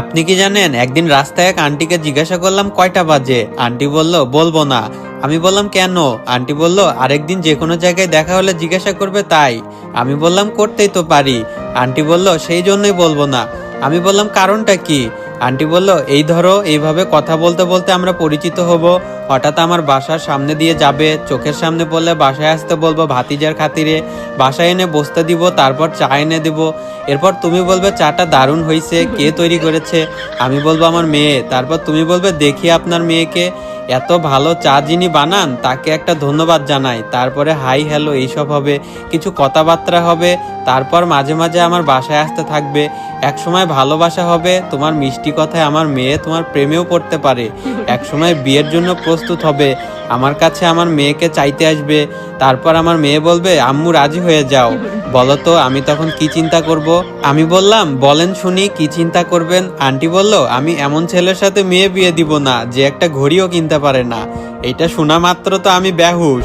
আপনি কি জানেন, একদিন রাস্তায় এক আন্টিকে জিজ্ঞাসা করলাম কয়টা বাজে। আন্টি বলল বলবো না। আমি বললাম কেন? আন্টি বলল আরেকদিন যে কোনো জায়গায় দেখা হলে জিজ্ঞাসা করবে তাই। আমি বললাম করতেই তো পারি। আন্টি বলল সেই জন্যই বলবো না। আমি বললাম কারণটা কি? আন্টি বলল এই ধরো, এইভাবে কথা বলতে বলতে আমরা পরিচিত হব, হঠাৎ আমার বাসার সামনে দিয়ে যাবে, চোখের সামনে বললে বাসায় আসতে বলবো ভাতিজার খাতিরে, বাসায় এনে বসতে দিব, তারপর চা এনে দিব, এরপর তুমি বলবে চাটা দারুণ হয়েছে, কে তৈরি করেছে? আমি বলবো আমার মেয়ে। তারপর তুমি বলবে দেখি আপনার মেয়েকে, এত ভালো চা যিনি বানান তাকে একটা ধন্যবাদ জানাই। তারপরে হাই হ্যালো এইসব হবে, কিছু কথাবার্তা হবে, তারপর মাঝে মাঝে আমার বাসায় আসতে থাকবে। একসময় ভালোবাসা হবে, তোমার মিষ্টি কথায় আমার মেয়ে তোমার প্রেমেও পড়তে পারে। একসময় বিয়ের জন্য প্রস্তুত হবে, আমার কাছে আমার মেয়েকে চাইতে আসবে। তারপর আমার মেয়ে বলবে আম্মু রাজি হয়ে যাও। বলো তো আমি তখন কি চিন্তা করব? আমি বললাম বলেন শুনি কি চিন্তা করবেন? আন্টি বলল আমি এমন ছেলের সাথে মেয়ে বিয়ে দিব না যে একটা ঘড়িও কিনতে পারে না। এটা শোনা মাত্র তো আমি বেহুশ।